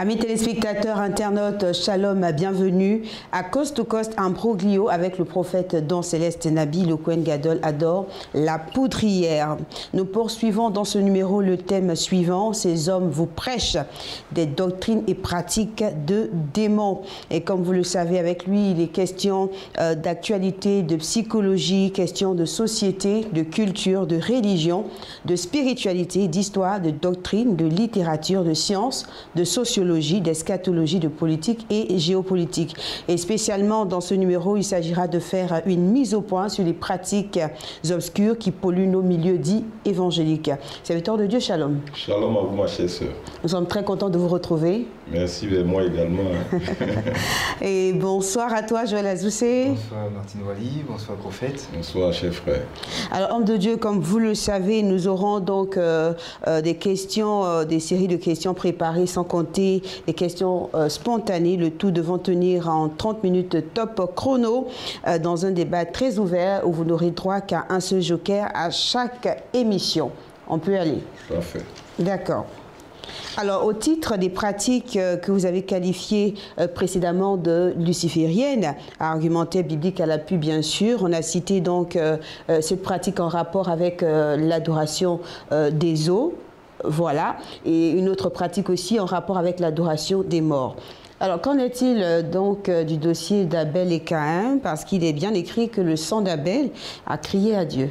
Amis téléspectateurs, internautes, shalom, bienvenue à Coast to Coast Imbroglio avec le prophète Don Céleste Nabi, le Kohen Gadol Ador, la poudrière. Nous poursuivons dans ce numéro le thème suivant, ces hommes vous prêchent des doctrines et pratiques de démons. Et comme vous le savez, avec lui, il est question d'actualité, de psychologie, question de société, de culture, de religion, de spiritualité, d'histoire, de doctrine, de littérature, de sciences, de sociologie, d'eschatologie, de politique et géopolitique. Et spécialement dans ce numéro, il s'agira de faire une mise au point sur les pratiques obscures qui polluent nos milieux dits évangéliques. Serviteur de Dieu, shalom. Shalom à vous, ma chère sœur. Nous sommes très contents de vous retrouver. Merci, et moi également. Et bonsoir à toi, Joël Azoussé. Bonsoir Martine Wally, bonsoir prophète. Bonsoir, cher frère. Alors, homme de Dieu, comme vous le savez, nous aurons donc des questions, des séries de questions préparées, sans compter des questions spontanées, le tout devant tenir en 30 minutes top chrono, dans un débat très ouvert où vous n'aurez droit qu'à un seul joker à chaque émission. On peut y aller. Parfait. D'accord. Alors, au titre des pratiques que vous avez qualifiées précédemment de lucifériennes, argumentaire biblique à l'appui bien sûr, on a cité donc cette pratique en rapport avec l'adoration des eaux, voilà, et une autre pratique aussi en rapport avec l'adoration des morts. Alors, qu'en est-il donc du dossier d'Abel et Caïn? Parce qu'il est bien écrit que le sang d'Abel a crié à Dieu.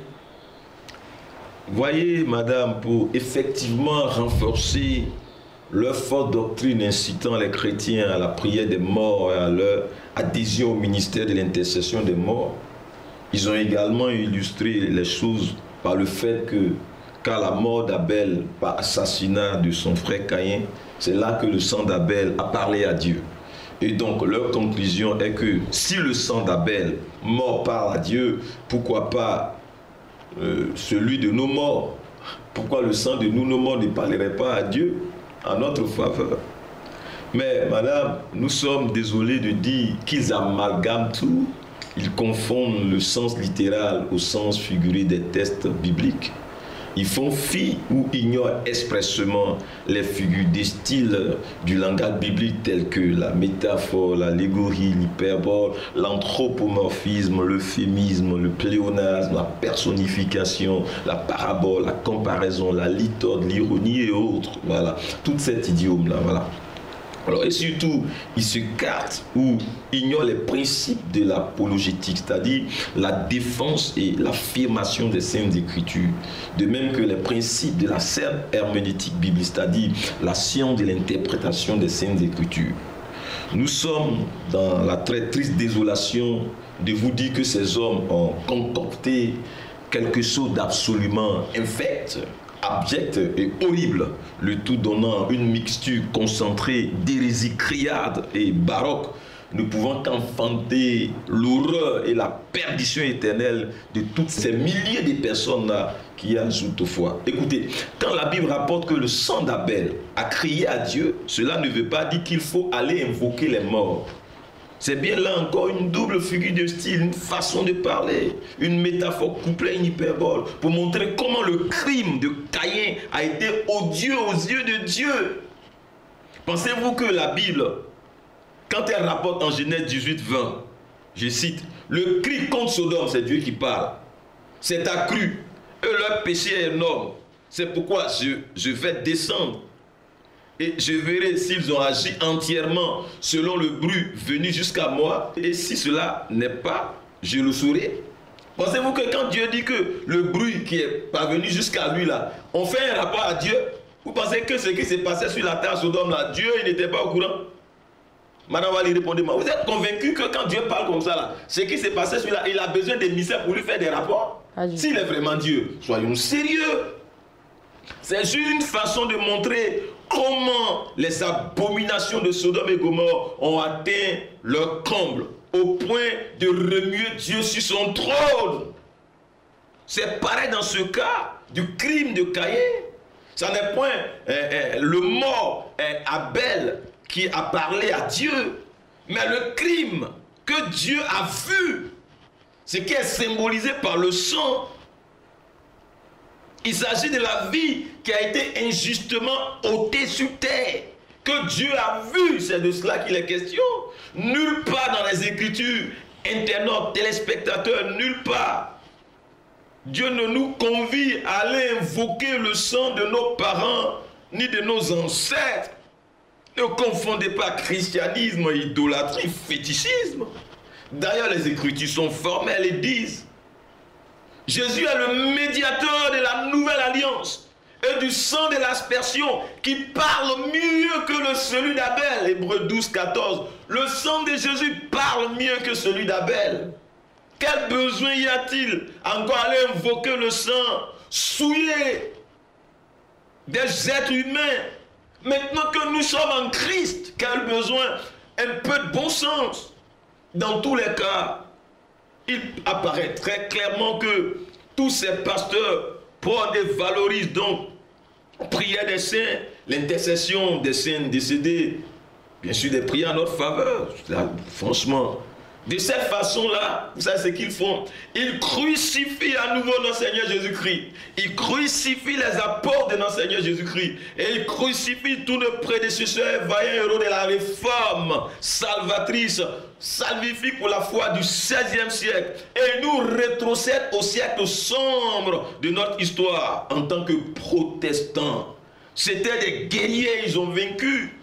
Voyez, madame, pour effectivement renforcer leur forte doctrine incitant les chrétiens à la prière des morts et à leur adhésion au ministère de l'intercession des morts, ils ont également illustré les choses par le fait que, qu'à la mort d'Abel par assassinat de son frère Caïn, c'est là que le sang d'Abel a parlé à Dieu. Et donc, leur conclusion est que si le sang d'Abel, mort, parle à Dieu, pourquoi pas celui de nos morts? Pourquoi le sang de nous, nos morts, ne parlerait pas à Dieu en notre faveur? Mais, madame, nous sommes désolés de dire qu'ils amalgament tout. Ils confondent le sens littéral au sens figuré des textes bibliques. Ils font fi ou ignorent expressément les figures des styles du langage biblique tels que la métaphore, l'allégorie, l'hyperbole, l'anthropomorphisme, l'euphémisme, le pléonasme, la personnification, la parabole, la comparaison, la litode, l'ironie et autres. Voilà, tout cet idiome-là, voilà. Alors, et surtout, ils se cartent ou ignorent les principes de l'apologétique, c'est-à-dire la défense et l'affirmation des Saintes Écritures, de même que les principes de la saine herméneutique biblique, c'est-à-dire la science de l'interprétation des Saintes Écritures. Nous sommes dans la très triste désolation de vous dire que ces hommes ont concocté quelque chose d'absolument infect, abject et horrible, le tout donnant une mixture concentrée d'hérésie criarde et baroque, ne pouvant qu'enfanter l'horreur et la perdition éternelle de toutes ces milliers de personnes-là qui ajoutent foi. Écoutez, quand la Bible rapporte que le sang d'Abel a crié à Dieu, cela ne veut pas dire qu'il faut aller invoquer les morts. C'est bien là encore une double figure de style, une façon de parler, une métaphore couplée à une hyperbole, pour montrer comment le crime de Caïn a été odieux aux yeux de Dieu. Pensez-vous que la Bible, quand elle rapporte en Genèse 18, 20, je cite, « Le cri contre Sodome, c'est Dieu qui parle, c'est accru, eux leur péché est énorme, c'est pourquoi je vais descendre. Et je verrai s'ils ont agi entièrement selon le bruit venu jusqu'à moi. Et si cela n'est pas, je le saurai. » Pensez-vous que quand Dieu dit que le bruit qui est parvenu jusqu'à lui là, on fait un rapport à Dieu? Vous pensez que ce qui s'est passé sur la terre à Sodome là, Dieu il n'était pas au courant? Madame Wally, répondez-moi. Vous êtes convaincu que quand Dieu parle comme ça là, ce qui s'est passé sur là, il a besoin d'émissaires pour lui faire des rapports? S'il est vraiment Dieu, soyons sérieux. C'est juste une façon de montrer comment les abominations de Sodome et Gomorrhe ont atteint leur comble au point de remuer Dieu sur son trône. C'est pareil dans ce cas du crime de Caïn. Ça n'est point le mort Abel qui a parlé à Dieu, mais le crime que Dieu a vu, ce qui est symbolisé par le sang. Il s'agit de la vie qui a été injustement ôtée sur terre. que Dieu a vu, c'est de cela qu'il est question. Nulle part dans les Écritures, internautes, téléspectateurs, nulle part, Dieu ne nous convie à aller invoquer le sang de nos parents, ni de nos ancêtres. Ne confondez pas christianisme, idolâtrie, fétichisme. D'ailleurs, les Écritures sont formelles et disent: Jésus est le médiateur de la nouvelle alliance et du sang de l'aspersion qui parle mieux que celui d'Abel. Hébreux 12, 14. Le sang de Jésus parle mieux que celui d'Abel. Quel besoin y a-t-il encore aller invoquer le sang souillé des êtres humains? Maintenant que nous sommes en Christ, quel besoin? Un peu de bon sens. Dans tous les cas, il apparaît très clairement que tous ces pasteurs prônent et valorisent donc la prière des saints, l'intercession des saints décédés, bien sûr des prières en notre faveur. Là, franchement, de cette façon-là, vous savez ce qu'ils font? Ils crucifient à nouveau notre Seigneur Jésus-Christ. Ils crucifient les apôtres de notre Seigneur Jésus-Christ. Et ils crucifient tous nos prédécesseurs, vaillants héros de la réforme salvatrice, salvifique pour la foi du XVIe siècle. Et ils nous rétrocèdent au siècle sombre de notre histoire en tant que protestants. C'était des guerriers, ils ont vaincu.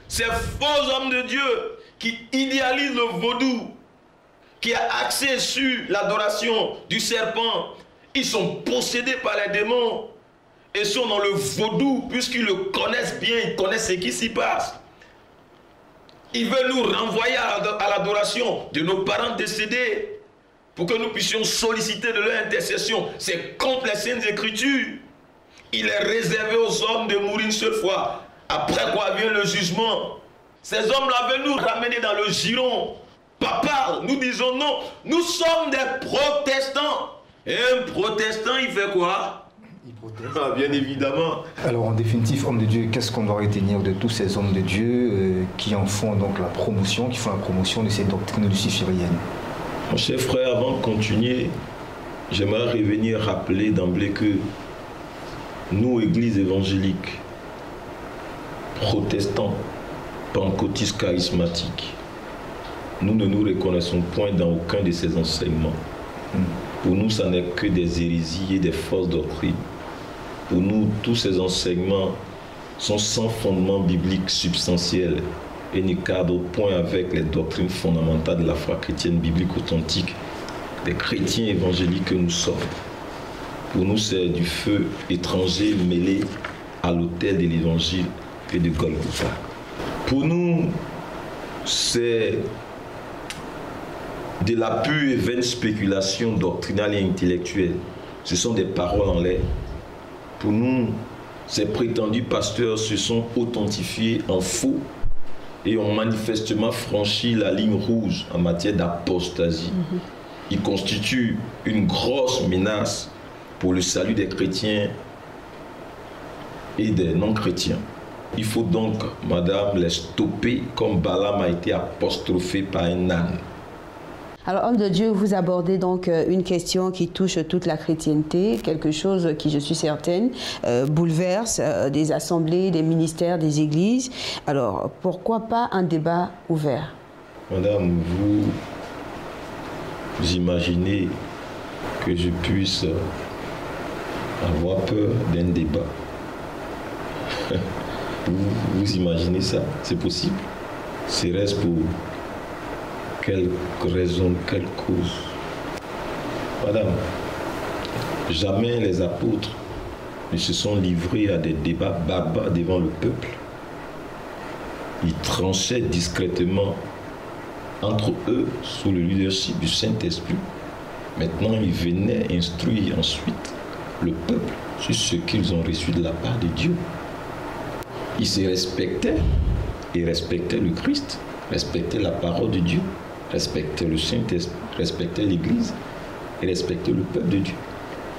Ces faux hommes de Dieu qui idéalisent le vaudou, qui a axé sur l'adoration du serpent, ils sont possédés par les démons et sont dans le vaudou puisqu'ils le connaissent bien, ils connaissent ce qui s'y passe. Ils veulent nous renvoyer à l'adoration de nos parents décédés pour que nous puissions solliciter de leur intercession. C'est contre les Saintes Écritures. Il est réservé aux hommes de mourir une seule fois. Après quoi vient le jugement. Ces hommes-là veulent nous ramener dans le giron. Papa, nous disons non, nous sommes des protestants. Et un protestant, il fait quoi? Il proteste. Ah, bien évidemment. Alors en définitive, homme de Dieu, qu'est-ce qu'on doit retenir de tous ces hommes de Dieu qui en font donc la promotion, qui font la promotion de ces doctrines lucifériennes? Mon cher frère, avant de continuer, j'aimerais revenir rappeler d'emblée que nous, Église évangélique, protestants, pentecôtistes charismatiques, nous ne nous reconnaissons point dans aucun de ces enseignements. Pour nous, ça n'est que des hérésies et des fausses doctrines. Pour nous, tous ces enseignements sont sans fondement biblique substantiel et ne cadrent au point avec les doctrines fondamentales de la foi chrétienne biblique authentique des chrétiens évangéliques que nous sommes. Pour nous, c'est du feu étranger mêlé à l'autel de l'évangile et de Golgotha. Pour nous, c'est de la pure et vaine spéculation doctrinale et intellectuelle. Ce sont des paroles en l'air. Pour nous, ces prétendus pasteurs se sont authentifiés en faux et ont manifestement franchi la ligne rouge en matière d'apostasie. Ils constituent une grosse menace pour le salut des chrétiens et des non-chrétiens. Il faut donc, madame, les stopper comme Balaam a été apostrophé par un âne. Alors, homme de Dieu, vous abordez donc une question qui touche toute la chrétienté, quelque chose qui, je suis certaine, bouleverse des assemblées, des ministères, des églises. Alors, pourquoi pas un débat ouvert? Madame, vous imaginez que je puisse avoir peur d'un débat? Vous imaginez ça? C'est possible? Serait-ce pour quelle raison, quelle cause? Madame, jamais les apôtres ne se sont livrés à des débats barbares devant le peuple. Ils tranchaient discrètement entre eux sous le leadership du Saint-Esprit. Maintenant, ils venaient instruire ensuite le peuple sur ce qu'ils ont reçu de la part de Dieu. Ils se respectaient et respectaient le Christ, respectaient la parole de Dieu, respectaient le Saint-Esprit, respectaient l'Église et respectaient le peuple de Dieu.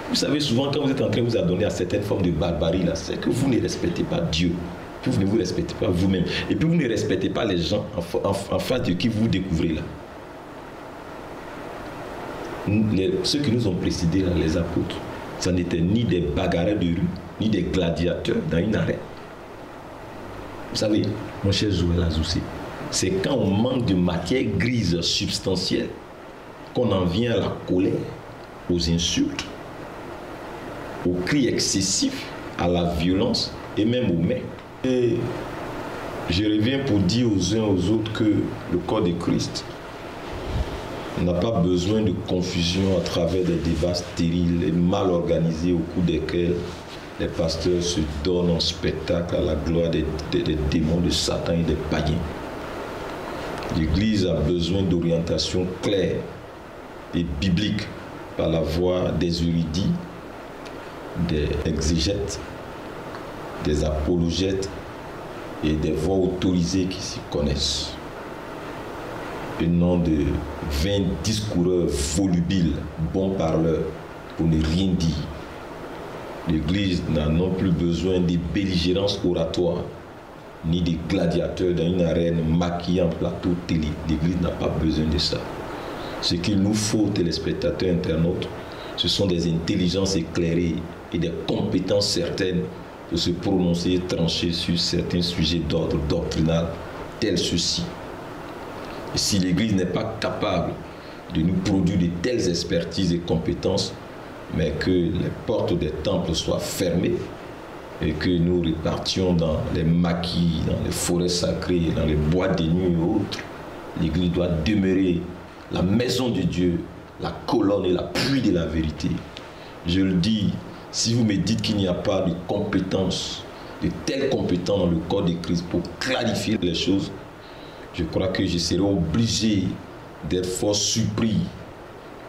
Vous savez, souvent, quand vous êtes en train de vous adonner à certaines formes de barbarie, là, c'est que vous ne respectez pas Dieu, que vous ne vous respectez pas vous-même, et puis vous ne respectez pas les gens en face de qui vous découvrez là. Ceux qui nous ont précédés, là, les apôtres, ça n'étaient ni des bagarreurs de rue, ni des gladiateurs dans une arène. Vous savez, mon cher Joël Azoussi, c'est quand on manque de matière grise substantielle qu'on en vient à la colère, aux insultes, aux cris excessifs, à la violence et même aux mains. Et je reviens pour dire aux uns aux autres que le corps de Christ n'a pas besoin de confusion à travers des débats stériles et mal organisés au cours desquels les pasteurs se donnent en spectacle à la gloire des démons de Satan et des païens. L'Église a besoin d'orientation claire et biblique par la voix des érudits, des exégètes, des apologètes et des voix autorisées qui s'y connaissent. Et non de 20 discoureurs volubiles, bons parleurs, pour ne rien dire. L'Église n'a non plus besoin des belligérances oratoires, ni des gladiateurs dans une arène maquillée en plateau télé. L'Église n'a pas besoin de ça. Ce qu'il nous faut, téléspectateurs, internautes, ce sont des intelligences éclairées et des compétences certaines pour se prononcer et trancher sur certains sujets d'ordre doctrinal, tels ceux-ci. Et si l'Église n'est pas capable de nous produire de telles expertises et compétences, mais que les portes des temples soient fermées et que nous repartions dans les maquis, dans les forêts sacrées, dans les bois de nuit et autres, l'Église doit demeurer la maison de Dieu, la colonne et l'appui de la vérité. Je le dis, si vous me dites qu'il n'y a pas de compétences, de telles compétences dans le corps de Christ pour clarifier les choses, je crois que je serai obligé d'être fort surpris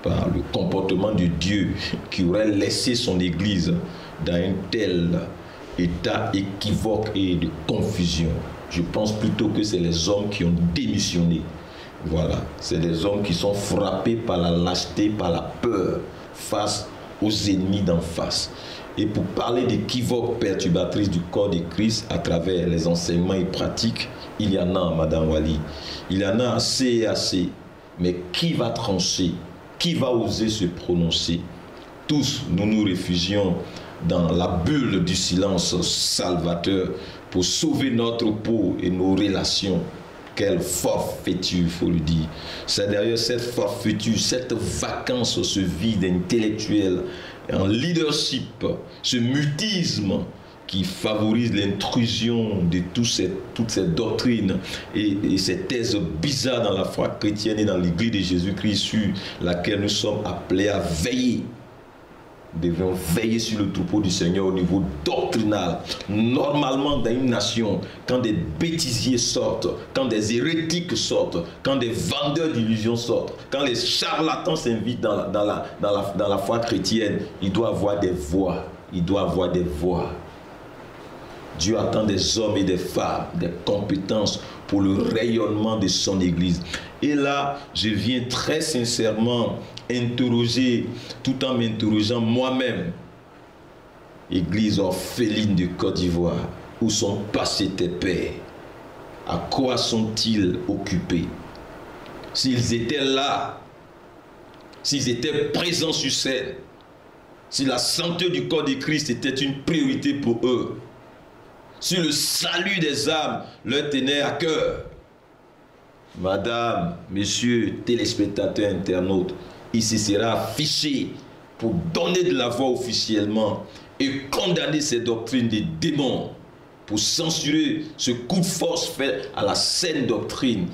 par le comportement de Dieu qui aurait laissé son Église dans un tel état équivoque et de confusion. Je pense plutôt que c'est les hommes qui ont démissionné. Voilà, c'est des hommes qui sont frappés par la lâcheté, par la peur face aux ennemis d'en face. Et pour parler d'équivoques perturbatrices du corps de Christ à travers les enseignements et pratiques, il y en a, Madame Wali. Il y en a assez et assez. Mais qui va trancher? Qui va oser se prononcer? Tous, nous nous réfugions dans la bulle du silence salvateur pour sauver notre peau et nos relations. Quelle forfaiture, il faut le dire. C'est derrière cette forfaiture, cette vacance, ce vide intellectuel, un leadership, ce mutisme qui favorise l'intrusion de toutes ces doctrines et ces thèses bizarres dans la foi chrétienne et dans l'Église de Jésus-Christ sur laquelle nous sommes appelés à veiller. Nous devons veiller sur le troupeau du Seigneur au niveau doctrinal. Normalement, dans une nation, quand des bêtisiers sortent, quand des hérétiques sortent, quand des vendeurs d'illusions sortent, quand les charlatans s'invitent dans la foi chrétienne, il doit avoir des voix. Il doit avoir des voix. Dieu attend des hommes et des femmes, des compétences pour le rayonnement de son Église. Et là, je viens très sincèrement interroger, tout en m'interrogeant moi-même, Église orpheline de Côte d'Ivoire, où sont passés tes pères? À quoi sont-ils occupés? S'ils étaient là, s'ils étaient présents sur scène, si la santé du corps de Christ était une priorité pour eux, si le salut des âmes leur tenait à cœur, Madame, Messieurs, téléspectateurs, internautes, il se sera affiché pour donner de la voix officiellement et condamner ces doctrines des démons, pour censurer ce coup de force fait à la saine doctrine.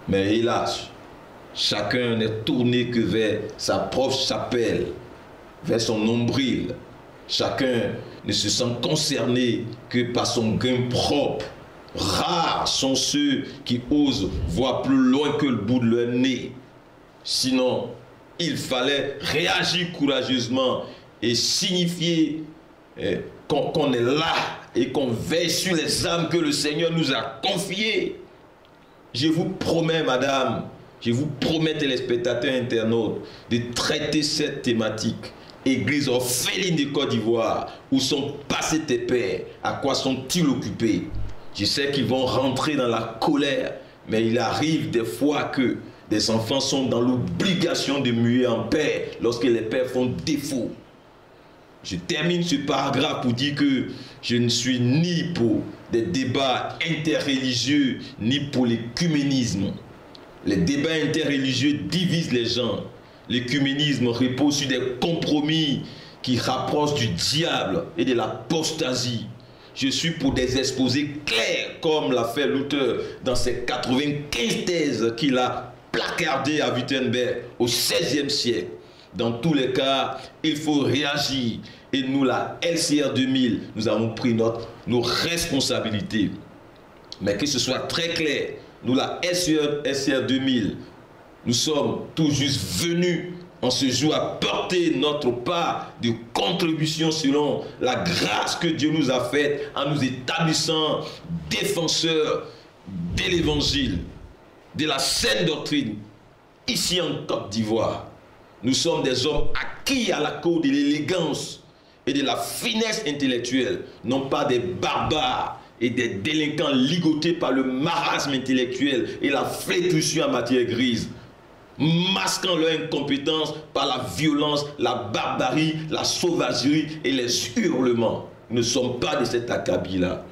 Mais hélas, chacun n'est tourné que vers sa propre chapelle, vers son nombril. Chacun ne se sent concerné que par son gain propre. Rares sont ceux qui osent voir plus loin que le bout de leur nez. Sinon, il fallait réagir courageusement et signifier qu'on est là et qu'on veille sur les âmes que le Seigneur nous a confiées. Je vous promets, madame, je vous promets, téléspectateurs internautes, de traiter cette thématique. Église orpheline de Côte d'Ivoire, où sont passés tes pères? À quoi sont-ils occupés? Je sais qu'ils vont rentrer dans la colère, mais il arrive des fois que des enfants sont dans l'obligation de muer en paix lorsque les pères font défaut. Je termine ce paragraphe pour dire que je ne suis ni pour des débats interreligieux, ni pour l'écuménisme. Les débats interreligieux divisent les gens. L'écuménisme repose sur des compromis qui rapprochent du diable et de l'apostasie. Je suis pour des exposés clairs, comme l'a fait l'auteur dans ses 95 thèses qu'il a placardées à Wittenberg au XVIe siècle. Dans tous les cas, il faut réagir. Et nous, la LCR 2000, nous avons pris nos responsabilités. Mais que ce soit très clair, nous, la LCR 2000, nous sommes tout juste venus en ce jour à porter notre part de contribution selon la grâce que Dieu nous a faite en nous établissant défenseurs de l'évangile, de la saine doctrine, ici en Côte d'Ivoire. Nous sommes des hommes acquis à la cause de l'élégance et de la finesse intellectuelle, non pas des barbares et des délinquants ligotés par le marasme intellectuel et la flétrissure en matière grise, masquant leur incompétence par la violence, la barbarie, la sauvagerie et les hurlements. Nous ne sommes pas de cet acabit-là.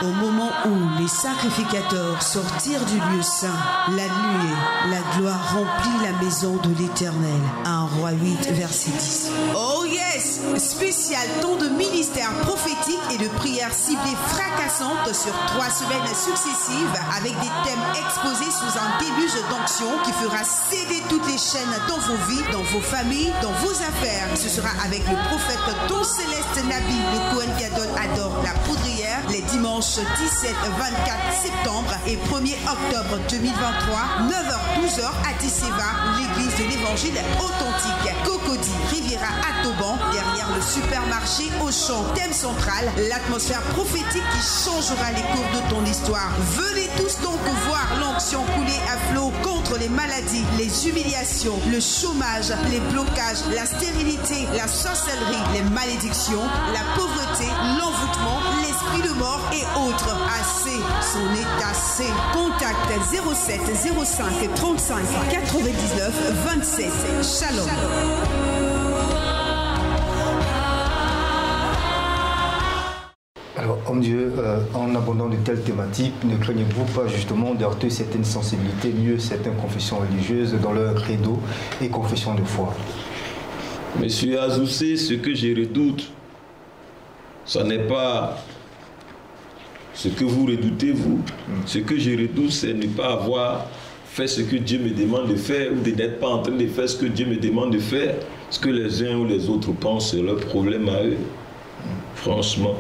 Au moment où les sacrificateurs sortirent du lieu saint, la nuée, la gloire remplit la maison de l'Éternel. 1 Roi 8, verset 10. Oh yes! Spécial temps de ministère prophétique et de prières ciblées fracassantes sur 3 semaines successives avec des thèmes exposés sous un déluge d'onction qui fera céder toutes les chaînes dans vos vies, dans vos familles, dans vos affaires. Ce sera avec le prophète Don Céleste Nabi, le Cohen Gadol Adore la Poudrière, les dimanches 17, 24 septembre et 1er octobre 2023, 9h-12h à Tisseva, l'église de l'évangile authentique. Cocody, Riviera à Toban, derrière le supermarché Auchan. Thème central, l'atmosphère prophétique qui changera les cours de ton histoire. Venez tous donc voir l'onction couler à flot contre les maladies, les humiliations, le chômage, les blocages, la stérilité, la sorcellerie, les malédictions, la pauvreté, l'envoûtement, l'esprit de mort et autres. Assez, c'en est assez. Contact 07 05 35 99 27. Shalom. Alors, homme Dieu, en abordant de telles thématiques, ne craignez-vous pas justement d'heurter certaines sensibilités, mieux certaines confessions religieuses dans leur credo et confession de foi? Monsieur Azoussé, ce que je redoute, ce n'est pas ce que vous redoutez, vous. Ce que je redoute, c'est ne pas avoir fait ce que Dieu me demande de faire ou de n'être pas en train de faire ce que Dieu me demande de faire. Ce que les uns ou les autres pensent, c'est leur problème à eux. Franchement,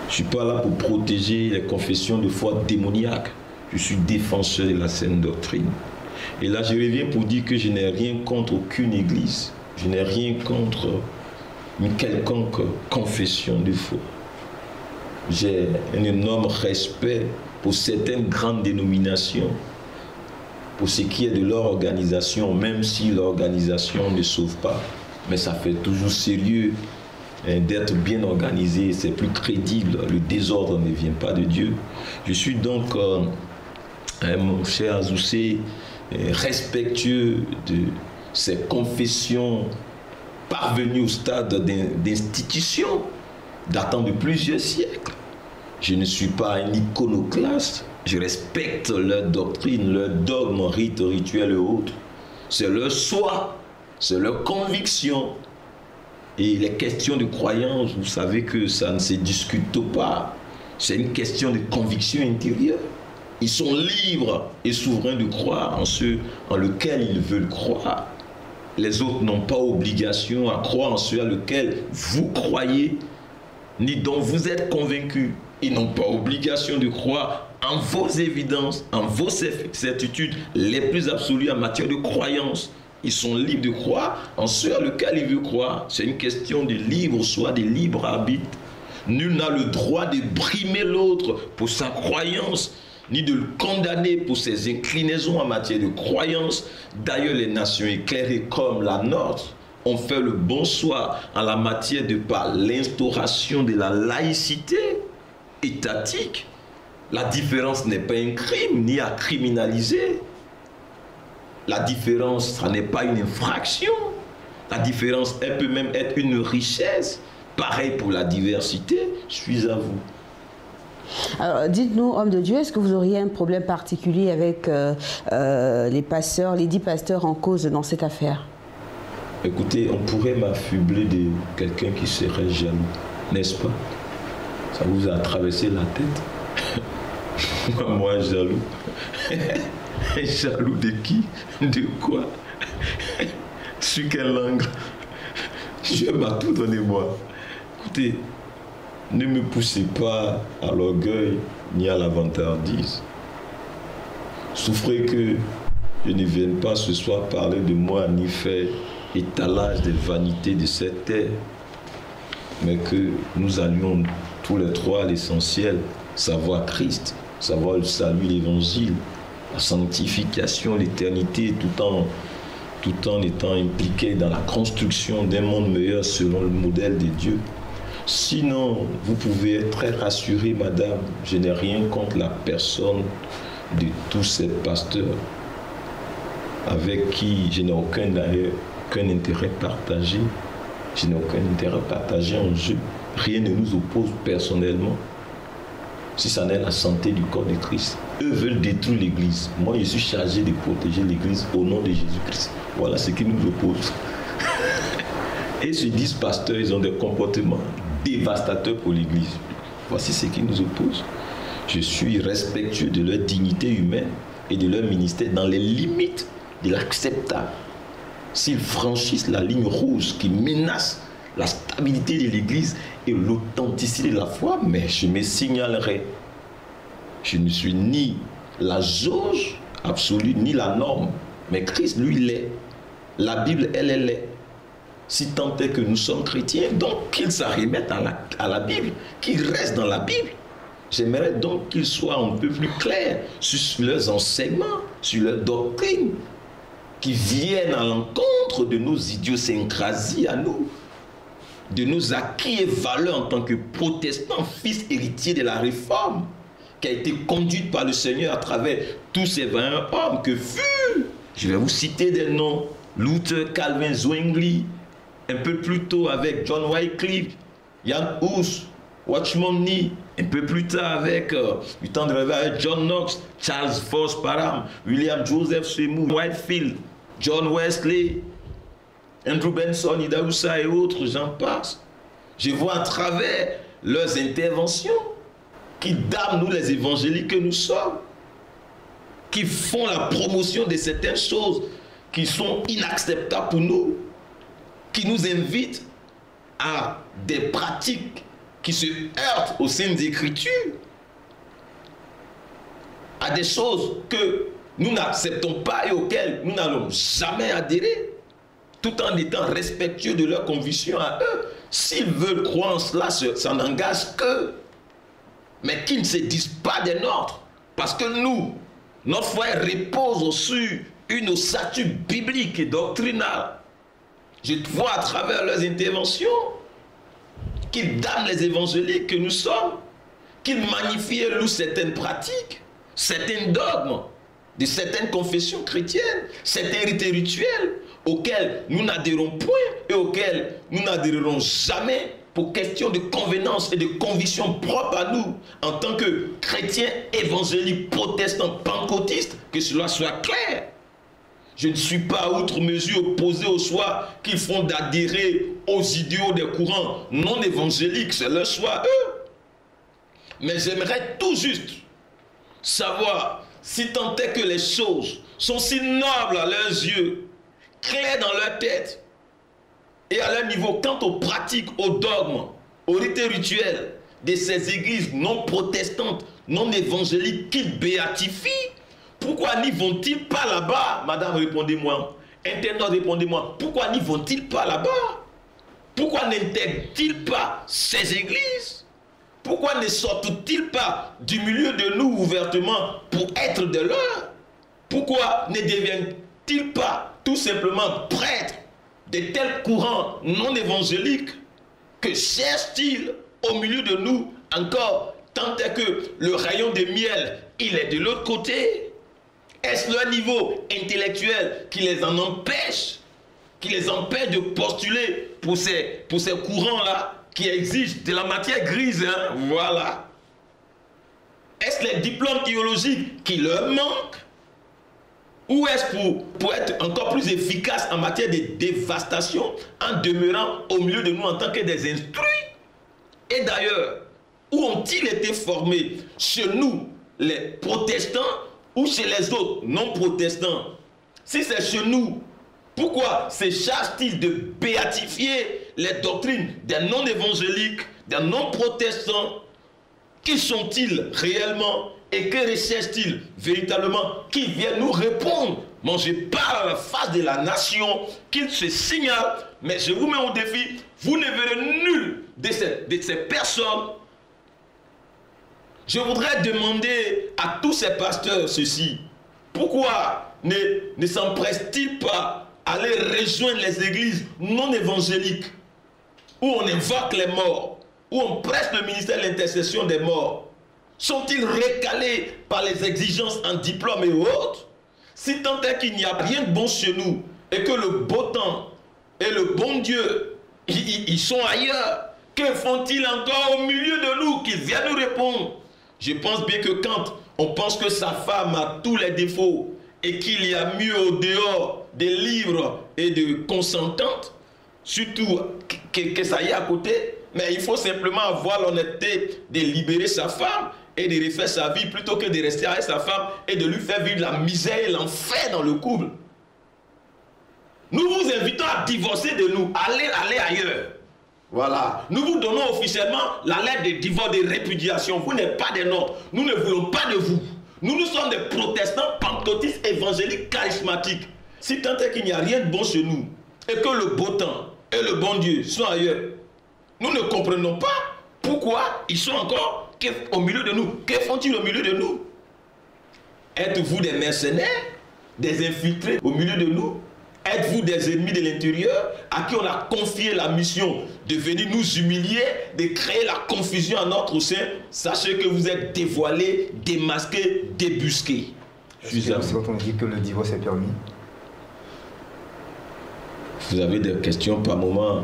je ne suis pas là pour protéger les confessions de foi démoniaques. Je suis défenseur de la saine doctrine. Et là, je reviens pour dire que je n'ai rien contre aucune église. Je n'ai rien contre une quelconque confession de foi. J'ai un énorme respect pour certaines grandes dénominations, pour ce qui est de leur organisation, même si l'organisation ne sauve pas. Mais ça fait toujours sérieux d'être bien organisé, c'est plus crédible. Le désordre ne vient pas de Dieu. Je suis donc, mon cher Azoussé, respectueux de ces confessions parvenues au stade d'institution datant de plusieurs siècles. Je ne suis pas un iconoclaste. Je respecte leur doctrine, leur dogme, rite, rituel et autres. C'est leur soi, c'est leur conviction. Et les questions de croyance, vous savez que ça ne se discute pas. C'est une question de conviction intérieure. Ils sont libres et souverains de croire en ce en lequel ils veulent croire. Les autres n'ont pas obligation à croire en ce à lequel vous croyez, ni dont vous êtes convaincus. Ils n'ont pas obligation de croire en vos évidences, en vos certitudes les plus absolues en matière de croyance. Ils sont libres de croire en ce à lequel ils veulent croire. C'est une question de libre choix, de libre arbitre. Nul n'a le droit de brimer l'autre pour sa croyance, ni de le condamner pour ses inclinaisons en matière de croyance. D'ailleurs, les nations éclairées comme la nôtre ont fait le bon choix en la matière de par l'instauration de la laïcité étatique. La différence n'est pas un crime, ni à criminaliser. La différence, ça n'est pas une infraction. La différence, elle peut même être une richesse. Pareil pour la diversité, je suis à vous. Alors, dites-nous, homme de Dieu, est-ce que vous auriez un problème particulier avec les pasteurs, les 10 pasteurs en cause dans cette affaire? Écoutez, on pourrait m'affubler de quelqu'un qui serait jaloux, n'est-ce pas? Ça vous a traversé la tête? Moi, jaloux. Jaloux de qui? De quoi? Sur quelle langue? Dieu m'a tout donné, moi. Écoutez, ne me poussez pas à l'orgueil ni à la vantardise. Souffrez que je ne vienne pas ce soir parler de moi ni faire étalage des vanités de cette terre, mais que nous allions tous les trois à l'essentiel, savoir Christ, savoir le salut, l'évangile, la sanctification, l'éternité, tout en étant impliqué dans la construction d'un monde meilleur selon le modèle de Dieu. Sinon, vous pouvez être très rassurée, madame, je n'ai rien contre la personne de tous ces pasteurs avec qui je n'ai aucun intérêt partagé. Je n'ai aucun intérêt partagé en jeu. Rien ne nous oppose personnellement. Si ça n'est la santé du corps de Christ. Eux veulent détruire l'Église. Moi, je suis chargé de protéger l'Église au nom de Jésus-Christ. Voilà ce qui nous oppose. Et se disent pasteurs, ils ont des comportements dévastateurs pour l'Église. Voici ce qui nous oppose. Je suis respectueux de leur dignité humaine et de leur ministère dans les limites de l'acceptable. S'ils franchissent la ligne rouge qui menace la stabilité de l'Église et l'authenticité de la foi, mais je me signalerai. Je ne suis ni la jauge absolue, ni la norme. Mais Christ, lui, l'est. La Bible, elle est. Si tant est que nous sommes chrétiens, donc qu'ils s'en remettent à la Bible, qu'ils restent dans la Bible. J'aimerais donc qu'ils soient un peu plus clairs sur leurs enseignements, sur leur doctrine, qui viennent à l'encontre de nos idiosyncrasies à nous, de nos acquis et valeurs en tant que protestants, fils héritiers de la réforme, qui a été conduite par le Seigneur à travers tous ces 20 hommes que furent, je vais vous citer des noms, Luther, Calvin, Zwingli, un peu plus tôt avec John Wycliffe, Jan Hus, Watchman Nee, un peu plus tard avec, du temps de réveil, avec John Knox, Charles Fox Parham, William Joseph Seymour Whitefield, John Wesley, Andrew Benson, Ida Houssa et autres, j'en passe. Je vois à travers leurs interventions qui damnent nous les évangéliques que nous sommes, qui font la promotion de certaines choses qui sont inacceptables pour nous, qui nous invitent à des pratiques qui se heurtent aux saintes écritures, à des choses que nous n'acceptons pas et auxquelles nous n'allons jamais adhérer, tout en étant respectueux de leurs convictions à eux. S'ils veulent croire en cela, ça n'engage qu'eux, mais qu'ils ne se disent pas des nôtres, parce que nous, notre foi repose sur une ossature biblique et doctrinale. Je vois à travers leurs interventions qu'ils damnent les évangéliques que nous sommes, qu'ils magnifient et louent certaines pratiques, certains dogmes de certaines confessions chrétiennes, certains rites et rituels auxquels nous n'adhérons point et auxquels nous n'adhérerons jamais pour question de convenance et de conviction propre à nous en tant que chrétiens évangéliques, protestants, pentecôtistes, que cela soit clair. Je ne suis pas outre mesure opposé au choix qu'ils font d'adhérer aux idéaux des courants non évangéliques, c'est leur choix eux. Mais j'aimerais tout juste savoir si tant est que les choses sont si nobles à leurs yeux, claires dans leur tête et à leur niveau quant aux pratiques, aux dogmes, aux rites et rituels de ces églises non protestantes, non évangéliques qu'ils béatifient. Pourquoi n'y vont-ils pas là-bas? Madame, répondez-moi. Internaute, répondez-moi. Pourquoi n'y vont-ils pas là-bas? Pourquoi n'intègrent-ils pas ces églises? Pourquoi ne sortent-ils pas du milieu de nous ouvertement pour être de leurs? Pourquoi ne deviennent-ils pas tout simplement prêtres de tels courants non évangéliques? Que cherchent-ils au milieu de nous encore, tant est que le rayon de miel, il est de l'autre côté? Est-ce leur niveau intellectuel qui les en empêche qui les empêche de postuler pour ces courants-là qui exigent de la matière grise, hein? Voilà. Est-ce les diplômes théologiques qui leur manquent? Ou est-ce pour être encore plus efficace en matière de dévastation, en demeurant au milieu de nous en tant que des instruits? Et d'ailleurs, où ont-ils été formés? Chez nous, les protestants, ou chez les autres non-protestants? Si c'est chez nous, pourquoi se charge-t-il de béatifier les doctrines des non-évangéliques, des non-protestants? Qui sont-ils réellement et que recherchent-ils véritablement? Qui viennent nous répondre. Moi, je parle à la face de la nation, qu'ils se signalent, mais je vous mets au défi, vous ne verrez nul de ces personnes. Je voudrais demander à tous ces pasteurs ceci. Pourquoi ne s'empressent-ils pas à aller rejoindre les églises non évangéliques où on invoque les morts, où on presse le ministère de l'intercession des morts? Sont-ils recalés par les exigences en diplôme et autres? Si tant est qu'il n'y a rien de bon chez nous et que le beau temps et le bon Dieu, ils sont ailleurs, que font-ils encore au milieu de nous qu'ils viennent nous répondre? Je pense bien que quand on pense que sa femme a tous les défauts et qu'il y a mieux au dehors des livres et de consentantes, surtout que ça y est à côté, mais il faut simplement avoir l'honnêteté de libérer sa femme et de refaire sa vie plutôt que de rester avec sa femme et de lui faire vivre la misère et l'enfer dans le couple. Nous vous invitons à divorcer de nous, allez ailleurs. Voilà. Nous vous donnons officiellement la lettre de divorce, de répudiation. Vous n'êtes pas des nôtres. Nous ne voulons pas de vous. Nous sommes des protestants, pentecôtistes, évangéliques, charismatiques. Si tant est qu'il n'y a rien de bon chez nous et que le beau temps et le bon Dieu sont ailleurs, nous ne comprenons pas pourquoi ils sont encore au milieu de nous. Que font-ils au milieu de nous? Êtes-vous des mercenaires, des infiltrés au milieu de nous? Êtes-vous des ennemis de l'intérieur à qui on a confié la mission de venir nous humilier, de créer la confusion en notre sein? Sachez que vous êtes dévoilés, démasqués, débusqués. C'est quand on dit que le divorce est permis. Vous avez des questions par moment.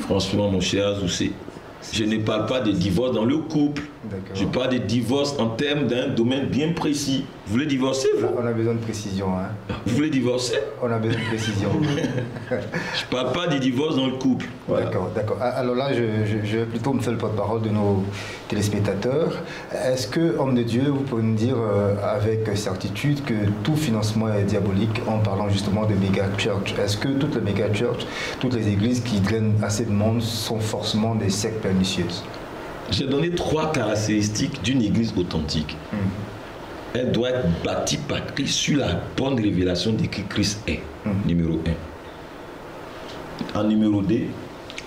Franchement, mon cher Zoussé, je ne parle pas de divorce dans le couple. Je parle de divorce en termes d'un domaine bien précis. Vous voulez divorcer, vous? On a besoin de précision. Hein. Vous voulez divorcer? On a besoin de précision. Je ne parle pas du divorce dans le couple. Voilà. D'accord. Alors là, je vais plutôt me faire le porte-parole de nos téléspectateurs. Est-ce que, homme de Dieu, vous pouvez nous dire avec certitude que tout financement est diabolique en parlant justement de méga church? Est-ce que toutes les méga church, toutes les églises qui drainent assez de monde sont forcément des sectes pernicieuses? J'ai donné 3 caractéristiques d'une église authentique. Elle doit être bâtie par Christ sur la bonne révélation de qui Christ est, numéro 1. En numéro 2,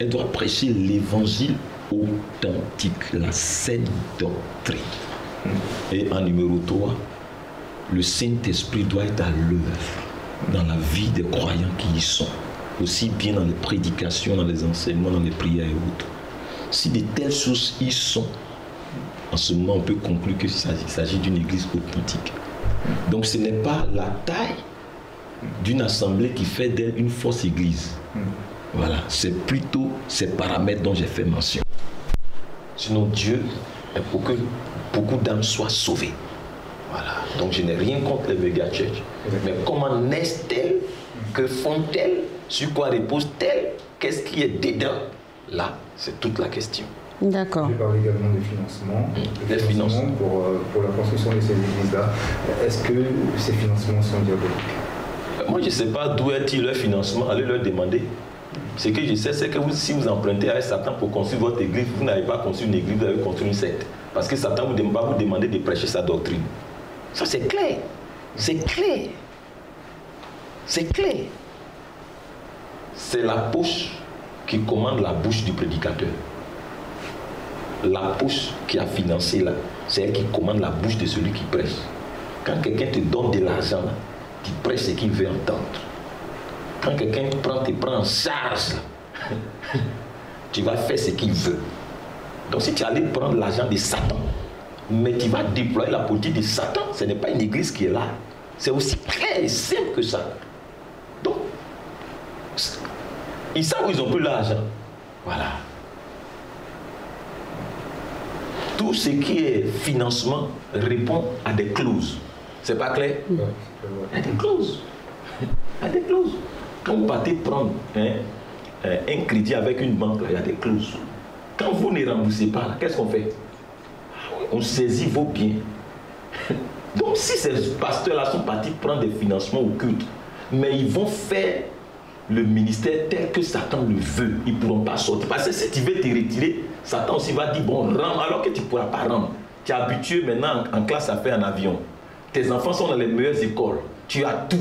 elle doit prêcher l'évangile authentique, la saine doctrine. Et en numéro 3, le Saint-Esprit doit être à l'œuvre dans la vie des croyants qui y sont, aussi bien dans les prédications, dans les enseignements, dans les prières et autres. Si de telles choses y sont, en ce moment on peut conclure qu'il s'agit d'une église authentique. Donc ce n'est pas la taille d'une assemblée qui fait d'elle une fausse église. Voilà, c'est plutôt ces paramètres dont j'ai fait mention. Sinon Dieu est pour que beaucoup d'âmes soient sauvées. Voilà, donc je n'ai rien contre les méga church. Mais comment naissent-elles? Que font-elles? Sur quoi reposent-elles? Qu'est-ce qui est dedans? Là, c'est toute la question. D'accord. Je parle également de financement. Les financements pour la construction de ces églises-là. Est-ce que ces financements sont diaboliques? Moi, je ne sais pas d'où est-il leur financement. Allez leur demander. Ce que je sais, c'est que si vous empruntez avec Satan pour construire votre église, vous n'avez pas construit une église, vous avez construit une secte. Parce que Satan ne va vous demander de prêcher sa doctrine. Ça, c'est clair. C'est clair. C'est clair. C'est la poche qui commande la bouche du prédicateur. La poche qui a financé là, c'est elle qui commande la bouche de celui qui prêche. Quand quelqu'un te donne de l'argent, tu prêches ce qu'il veut entendre. Quand quelqu'un te prend en charge, tu vas faire ce qu'il veut. Donc si tu allais prendre l'argent de Satan, mais tu vas déployer la politique de Satan, ce n'est pas une église qui est là. C'est aussi clair et simple que ça. Donc, Ils savent où ils ont pris l'argent. Voilà. Tout ce qui est financement répond à des clauses. C'est pas clair? Il y a des clauses. Il y a des clauses. Quand vous partez prendre un crédit avec une banque, il y a des clauses. Quand vous ne remboursez pas, qu'est-ce qu'on fait? On saisit vos biens. Donc si ces pasteurs-là sont partis prendre des financements au culte, mais ils vont faire le ministère tel que Satan le veut, ils ne pourront pas sortir. Parce que si tu veux te retirer, Satan aussi va dire, bon, rends, alors que tu ne pourras pas rendre. Tu es habitué maintenant en classe à faire un avion. Tes enfants sont dans les meilleures écoles. Tu as tout.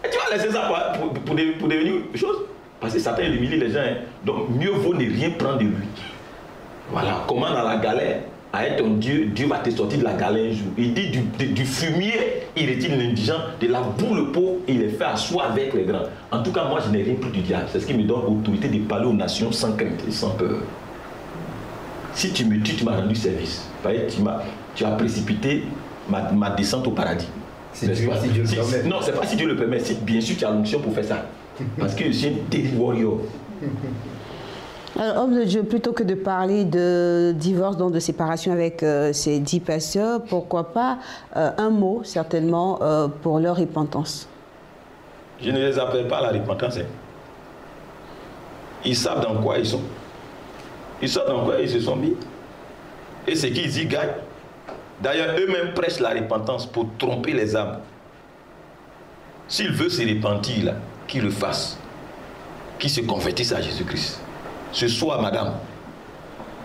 Et tu vas laisser ça pour devenir une chose. Parce que Satan il humilie les gens. Hein. Donc mieux vaut ne rien prendre de lui. Voilà, comment dans la galère, à être ton Dieu, Dieu va te sortir de la galère un jour. Il dit du fumier, il retire l'indigent, de la boue le pauvre, il les fait asseoir avec les grands. En tout cas, moi je n'ai rien pris du diable. C'est ce qui me donne l'autorité de parler aux nations sans crainte et sans peur. Si tu me tues, tu m'as rendu service. Tu as précipité ma descente au paradis. Si Dieu le permet. Non, c'est pas si Dieu le permet. Si, bien sûr, tu as l'onction pour faire ça. Parce que je suis un daily warrior. Alors, homme de Dieu, plutôt que de parler de divorce, donc de séparation avec ces 10 pasteurs, pourquoi pas un mot, certainement, pour leur repentance? Je ne les appelle pas à la repentance. Hein. Ils savent dans quoi ils sont. Ils savent dans quoi ils se sont mis. Et ce qu'ils y gagnent. D'ailleurs, eux-mêmes prêchent la repentance pour tromper les âmes. S'ils veulent se repentir, là, qu'ils le fassent. Qu'ils se convertissent à Jésus-Christ. Ce soir, madame,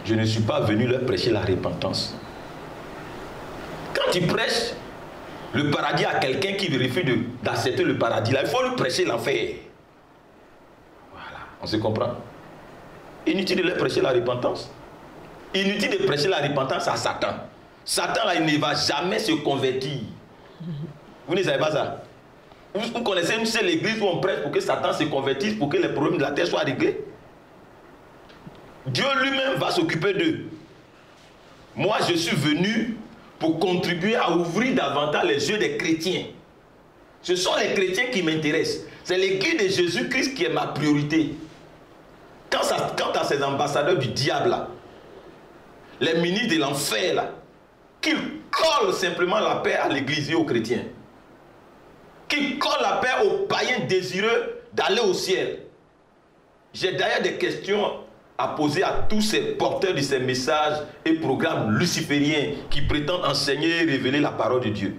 je ne suis pas venu leur prêcher la repentance. Quand tu prêches le paradis à quelqu'un qui refuse d'accepter le paradis, là, il faut lui prêcher l'enfer. Voilà, on se comprend. Inutile de leur prêcher la repentance. Inutile de prêcher la repentance à Satan. Satan, là, il ne va jamais se convertir. Vous ne savez pas ça? Vous connaissez une seule église où on prêche pour que Satan se convertisse, pour que les problèmes de la terre soient réglés? Dieu lui-même va s'occuper d'eux. Moi, je suis venu pour contribuer à ouvrir davantage les yeux des chrétiens. Ce sont les chrétiens qui m'intéressent. C'est l'église de Jésus-Christ qui est ma priorité. Quant à ces ambassadeurs du diable, là, les ministres de l'enfer, là, qu'ils collent simplement la paix à l'église et aux chrétiens. Qu'ils collent la paix aux païens désireux d'aller au ciel. J'ai d'ailleurs des questions à poser à tous ces porteurs de ces messages et programmes lucifériens qui prétendent enseigner et révéler la parole de Dieu.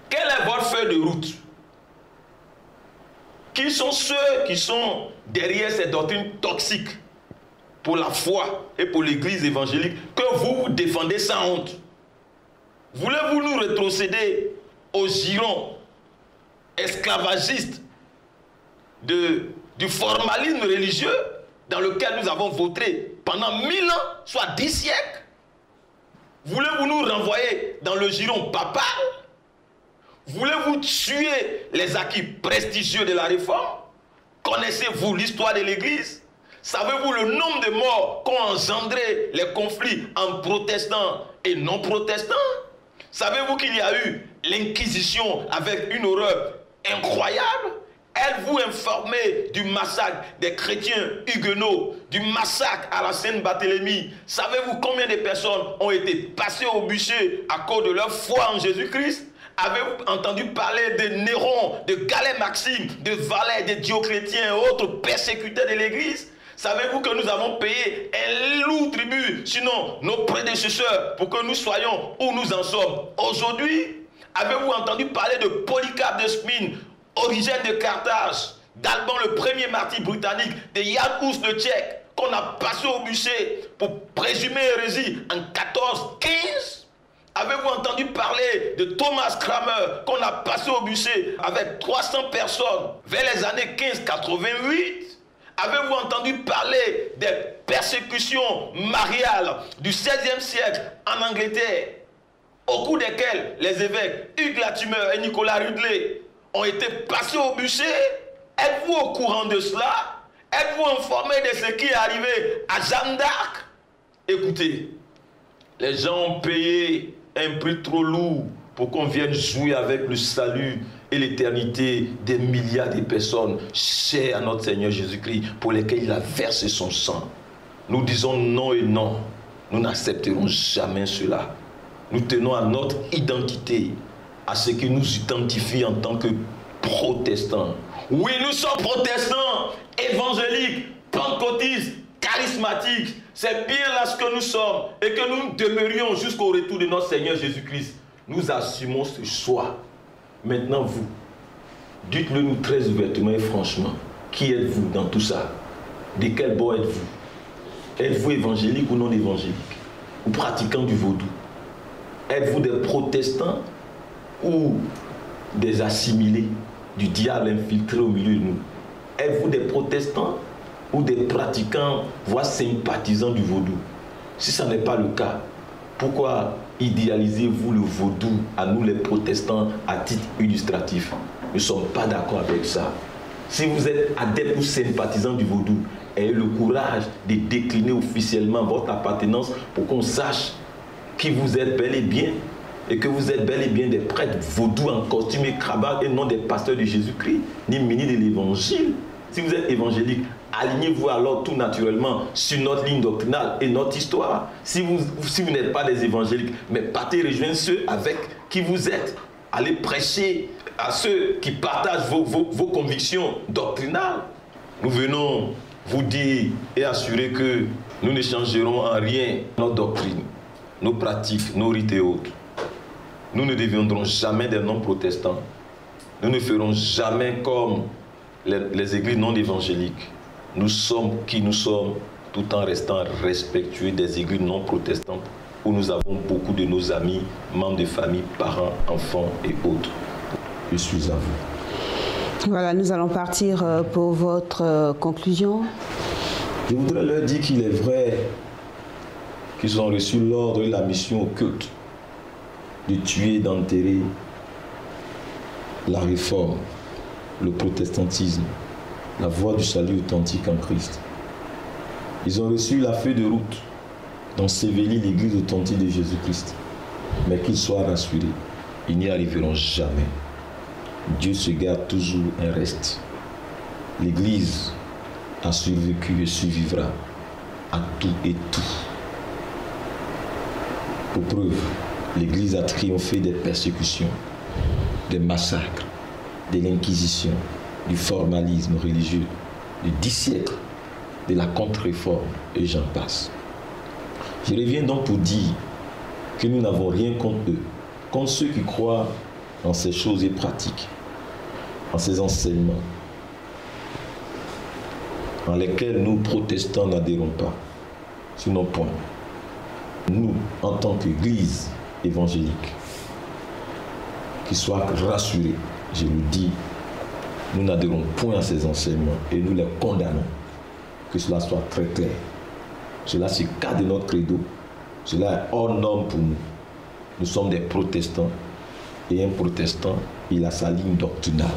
Quelle est votre feuille de route? Qui sont ceux qui sont derrière ces doctrines toxiques pour la foi et pour l'église évangélique que vous défendez sans honte? Voulez-vous nous rétrocéder au giron esclavagiste du formalisme religieux dans lequel nous avons voté pendant 1000 ans, soit 10 siècles? Voulez-vous nous renvoyer dans le giron papal? Voulez-vous tuer les acquis prestigieux de la réforme? Connaissez-vous l'histoire de l'Église? Savez-vous le nombre de morts qu'ont engendré les conflits entre protestants et non-protestants? Savez-vous qu'il y a eu l'Inquisition avec une horreur incroyable? Êtes-vous informé du massacre des chrétiens huguenots, du massacre à la Sainte-Barthélemy? Savez-vous combien de personnes ont été passées au bûcher à cause de leur foi en Jésus-Christ? Avez-vous entendu parler de Néron, de Galais Maxime, de Valais, de Dioclétien et autres persécuteurs de l'Église? Savez-vous que nous avons payé un lourd tribut, sinon nos prédécesseurs, pour que nous soyons où nous en sommes aujourd'hui? Avez-vous entendu parler de Polycarpe de Smyrne, Origène de Carthage, d'Alban le premier martyr britannique, de Jan Hus le Tchèque, qu'on a passé au bûcher pour présumer hérésie en 1415? Avez-vous entendu parler de Thomas Cranmer, qu'on a passé au bûcher avec 300 personnes vers les années 1588? Avez-vous entendu parler des persécutions mariales du XVIe siècle en Angleterre, au cours desquelles les évêques Hugues Latimer et Nicolas Ridley ont été passés au bûcher? Êtes-vous au courant de cela? Êtes-vous informé de ce qui est arrivé à Jeanne d'Arc? Écoutez, les gens ont payé un prix trop lourd pour qu'on vienne jouer avec le salut et l'éternité des milliards de personnes chères à notre Seigneur Jésus-Christ, pour lesquelles il a versé son sang. Nous disons non et non. Nous n'accepterons jamais cela. Nous tenons à notre identité, à ce qui nous identifie en tant que protestants. Oui, nous sommes protestants, évangéliques, pentecôtistes, charismatiques. C'est bien là ce que nous sommes et que nous demeurions jusqu'au retour de notre Seigneur Jésus-Christ. Nous assumons ce choix. Maintenant, vous, dites-le nous très ouvertement et franchement. Qui êtes-vous dans tout ça? De quel bord êtes-vous? Êtes-vous évangélique ou non évangélique? Ou pratiquant du vaudou? Êtes-vous des protestants ou des assimilés du diable infiltré au milieu de nous? Êtes-vous des protestants ou des pratiquants, voire sympathisants du vaudou? Si ce n'est pas le cas, pourquoi idéalisez-vous le vaudou à nous les protestants à titre illustratif? Nous ne sommes pas d'accord avec ça. Si vous êtes adepte ou sympathisant du vaudou, ayez le courage de décliner officiellement votre appartenance pour qu'on sache qui vous êtes bel et bien, et que vous êtes bel et bien des prêtres vaudous en costume et cravate et non des pasteurs de Jésus-Christ, ni ministres de l'Évangile. Si vous êtes évangélique, alignez-vous alors tout naturellement sur notre ligne doctrinale et notre histoire. Si vous n'êtes pas des évangéliques, mais partez rejoindre ceux avec qui vous êtes. Allez prêcher à ceux qui partagent vos convictions doctrinales. Nous venons vous dire et assurer que nous ne changerons en rien notre doctrine, nos pratiques, nos rites et autres. Nous ne deviendrons jamais des non-protestants. Nous ne ferons jamais comme les églises non évangéliques. Nous sommes qui nous sommes, tout en restant respectueux des églises non protestantes où nous avons beaucoup de nos amis, membres de famille, parents, enfants et autres. Je suis à vous. Voilà, nous allons partir pour votre conclusion. Je voudrais leur dire qu'il est vrai qu'ils ont reçu l'ordre et la mission occulte de tuer et d'enterrer la réforme, le protestantisme, la voie du salut authentique en Christ. Ils ont reçu la feuille de route d'ensevelir l'église authentique de Jésus-Christ. Mais qu'ils soient rassurés, ils n'y arriveront jamais. Dieu se garde toujours un reste. L'église a survécu et survivra à tout et tout. Pour preuve, l'église a triomphé des persécutions, des massacres, de l'inquisition, du formalisme religieux, de 10 siècles, de la contre-réforme, et j'en passe. Je reviens donc pour dire que nous n'avons rien contre eux, contre ceux qui croient en ces choses et pratiques, en ces enseignements, en lesquels nous, protestants, n'adhérons pas. Sinon, point. Nous, en tant qu'Église évangélique, qui soit rassurés, je le dis, nous n'adhérons point à ces enseignements et nous les condamnons. Que cela soit très clair. Cela, c'est le cas de notre credo. Cela est hors norme pour nous. Nous sommes des protestants et un protestant, il a sa ligne doctrinale.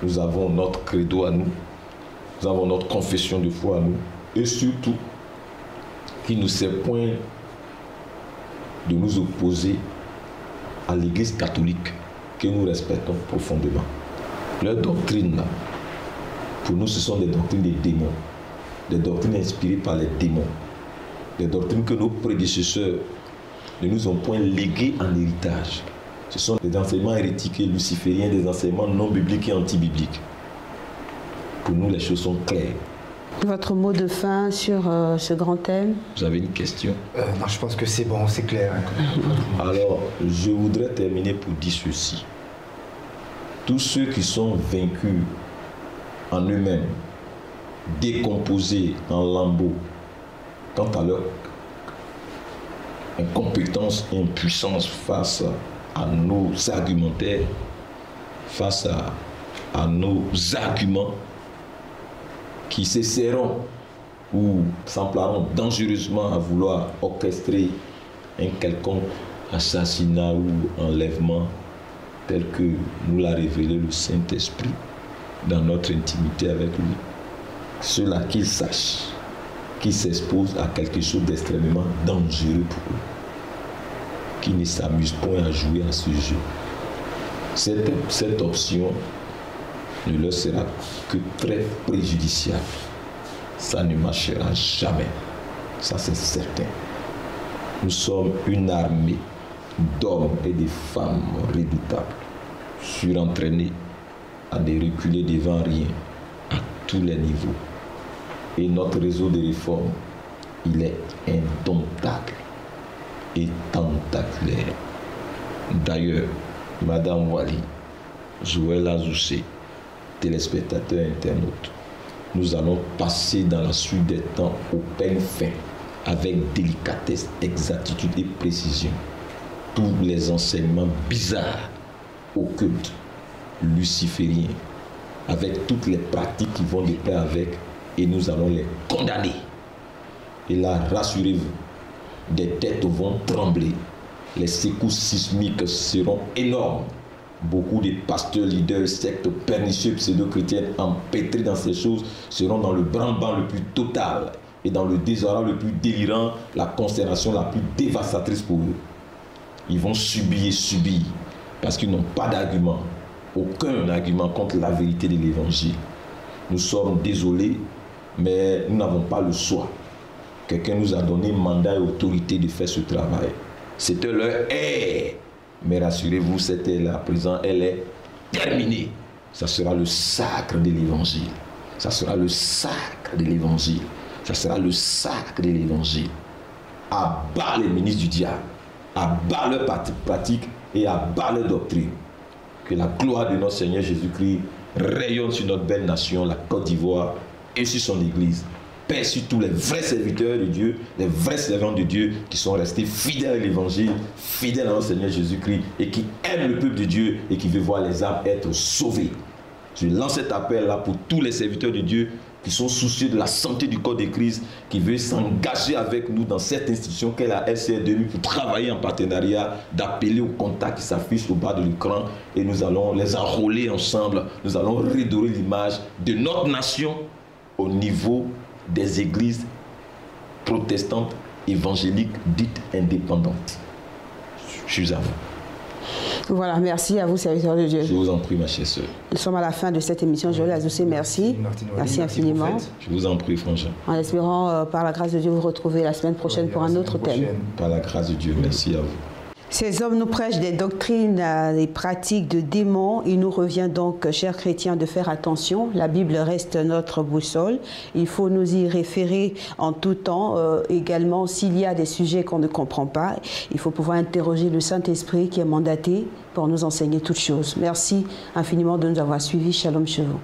Nous avons notre credo à nous. Nous avons notre confession de foi à nous. Et surtout, qu'il ne sert point de nous opposer à l'Église catholique que nous respectons profondément. Leurs doctrines, là, pour nous, ce sont des doctrines des démons, des doctrines inspirées par les démons, des doctrines que nos prédécesseurs ne nous ont point léguées en héritage. Ce sont des enseignements hérétiques et lucifériens, des enseignements non bibliques et anti-bibliques. Pour nous, les choses sont claires. Votre mot de fin sur ce grand thème? Vous avez une question? Non, je pense que c'est bon, c'est clair. Alors, je voudrais terminer pour dire ceci. Tous ceux qui sont vaincus en eux-mêmes, décomposés en lambeaux, quant à leur incompétence et impuissance face à nos argumentaires, face à nos arguments, qui s'essaieront ou s'emploieront dangereusement à vouloir orchestrer un quelconque assassinat ou enlèvement tel que nous l'a révélé le Saint-Esprit dans notre intimité avec lui. Ceux-là, qu'ils sachent qu'ils s'exposent à quelque chose d'extrêmement dangereux pour eux. qui ne s'amusent point à jouer à ce jeu. Cette option ne leur sera que très préjudiciable. Ça ne marchera jamais. Ça, c'est certain. Nous sommes une armée d'hommes et de femmes redoutables, surentraînés à ne reculer devant rien, à tous les niveaux. Et notre réseau de réforme, il est indomptable et tentaculaire. D'ailleurs, Madame Wali, Joël Azoussé, téléspectateurs internautes, nous allons passer dans la suite des temps au peigne fin, avec délicatesse, exactitude et précision, tous les enseignements bizarres, occultes, lucifériens, avec toutes les pratiques qui vont de pair avec, et nous allons les condamner. Et là, rassurez-vous, des têtes vont trembler, les secousses sismiques seront énormes. Beaucoup de pasteurs, leaders, sectes pernicieux, pseudo-chrétiennes empêtrés dans ces choses seront dans le branle-bas le plus total et dans le désordre le plus délirant, la consternation la plus dévastatrice pour eux. Ils vont subir parce qu'ils n'ont pas d'argument, aucun argument contre la vérité de l'évangile. Nous sommes désolés, mais nous n'avons pas le choix. Quelqu'un nous a donné mandat et autorité de faire ce travail. C'était leur ère. Mais rassurez-vous, cette ère-là, à présent, elle est terminée. Ça sera le sacre de l'évangile. Ça sera le sacre de l'évangile. Ça sera le sacre de l'évangile. À bas les ministres du diable, à bas leurs pratiques et à bas leurs doctrines. Que la gloire de notre Seigneur Jésus-Christ rayonne sur notre belle nation, la Côte d'Ivoire, et sur son Église. Paix sur tous les vrais serviteurs de Dieu, les vrais servants de Dieu qui sont restés fidèles à l'évangile, fidèles à notre Seigneur Jésus-Christ et qui aiment le peuple de Dieu et qui veulent voir les âmes être sauvées. Je lance cet appel-là pour tous les serviteurs de Dieu qui sont soucieux de la santé du corps de Christ, qui veulent s'engager avec nous dans cette institution qu'est la SCR2000 pour travailler en partenariat, d'appeler au contact qui s'affiche au bas de l'écran et nous allons les enrôler ensemble, nous allons redorer l'image de notre nation au niveau des églises protestantes évangéliques dites indépendantes. Je suis à vous. Voilà, merci à vous, serviteurs de Dieu. Je vous en prie, ma chère sœur. Nous sommes à la fin de cette émission. Joël Azoussé, merci. Merci infiniment. Je vous en prie, frangin. En espérant, par la grâce de Dieu, vous retrouver la semaine prochaine pour un autre thème. Par la grâce de Dieu, merci à vous. Ces hommes nous prêchent des doctrines, des pratiques de démons. Il nous revient donc, chers chrétiens, de faire attention. La Bible reste notre boussole. Il faut nous y référer en tout temps. Également, s'il y a des sujets qu'on ne comprend pas, il faut pouvoir interroger le Saint-Esprit qui est mandaté pour nous enseigner toutes choses. Merci infiniment de nous avoir suivis. Shalom chez vous.